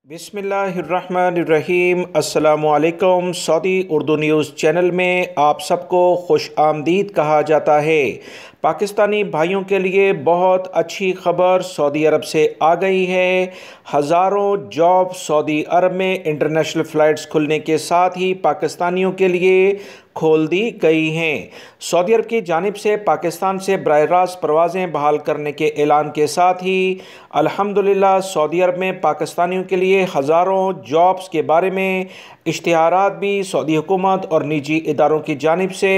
बिस्मिल्लाहिर्रहमानिर्रहीम। अस्सलामुअलैकुम। Saudi Urdu news channel में आप सबको खुश आमदीद कहा जाता है। पाकिस्तानी भाइयों के लिए बहुत अच्छी खबर सऊदी अरब से आ गई है। हज़ारों जॉब सऊदी अरब में इंटरनेशनल फ़्लाइट्स खुलने के साथ ही पाकिस्तानियों के लिए खोल दी गई हैं। सऊदी अरब की जानिब से पाकिस्तान से बराह रास्त परवाज़ें बहाल करने के ऐलान के साथ ही अल्हम्दुलिल्लाह सऊदी अरब में पाकिस्तानियों के लिए हज़ारों जॉब्स के बारे में इश्तिहारात भी सऊदी हुकूमत और निजी इदारों की जानिब से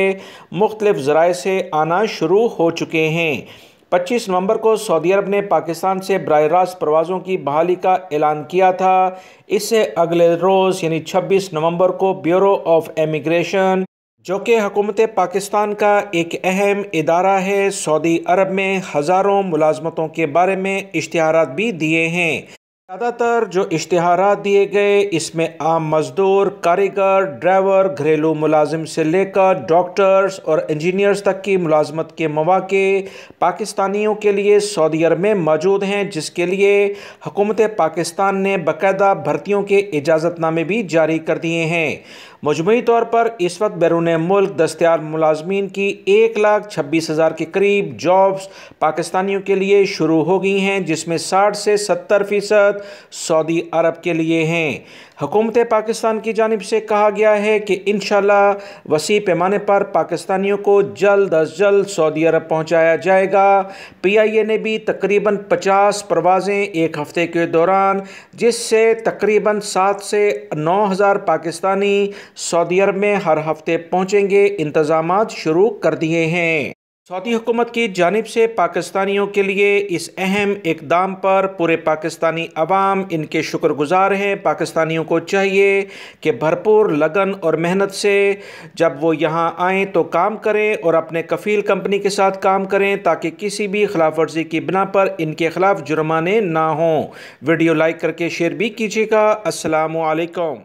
मुख्तलिफ ज़राए से आना शुरू हो चुके हैं। 25 नवंबर को सऊदी अरब ने पाकिस्तान से बराह रास्त परवाज़ों की बहाली का ऐलान किया था। इससे अगले रोज़ यानी 26 नवंबर को ब्यूरो ऑफ इमिग्रेशन, जो कि हुकूमत पाकिस्तान का एक अहम इदारा है, सऊदी अरब में हज़ारों मुलाजमतों के बारे में इश्तिहारात भी दिए हैं। ज़्यादातर जो इश्तिहारात दिए गए इसमें आम मज़दूर, कारीगर, ड्राइवर, घरेलू मुलाजिम से लेकर डॉक्टर्स और इंजीनियर्स तक की मुलाजमत के मौक़े पाकिस्तानियों के लिए सऊदी अरब में मौजूद हैं, जिसके लिए हुकूमत पाकिस्तान ने बाकायदा भर्तियों के इजाज़तनामे भी जारी कर दिए हैं। मजमूई तौर पर इस वक्त बैरून मुल्क दस्तयाब मुलाजमीन की 1,26,000 के करीब जॉब्स पाकिस्तानियों के लिए शुरू हो गई हैं, जिसमें 60 से 70% सऊदी अरब के लिए हैं। हुकूमत पाकिस्तान की जानिब से कहा गया है कि इंशाअल्लाह वसी पैमाने पर पाकिस्तानियों को जल्द अज जल्द सऊदी अरब पहुँचाया जाएगा। PIA ने भी तकरीबन 50 परवाज़ें एक हफ़्ते के दौरान, जिससे तकरीबन 7 से 9,000 पाकिस्तानी सऊदी अरब में हर हफ्ते पहुंचेंगे, इंतजामात शुरू कर दिए हैं। सऊदी हुकूमत की जानिब से पाकिस्तानियों के लिए इस अहम इक़दाम पर पूरे पाकिस्तानी अवाम इनके शुक्रगुजार हैं। पाकिस्तानियों को चाहिए कि भरपूर लगन और मेहनत से जब वो यहाँ आएँ तो काम करें और अपने कफ़ील कंपनी के साथ काम करें, ताकि किसी भी खिलाफ वर्जी की बिना पर इनके ख़िलाफ़ जुर्माने ना हों। वीडियो लाइक करके शेयर भी कीजिएगा। अस्सलामु अलैकुम।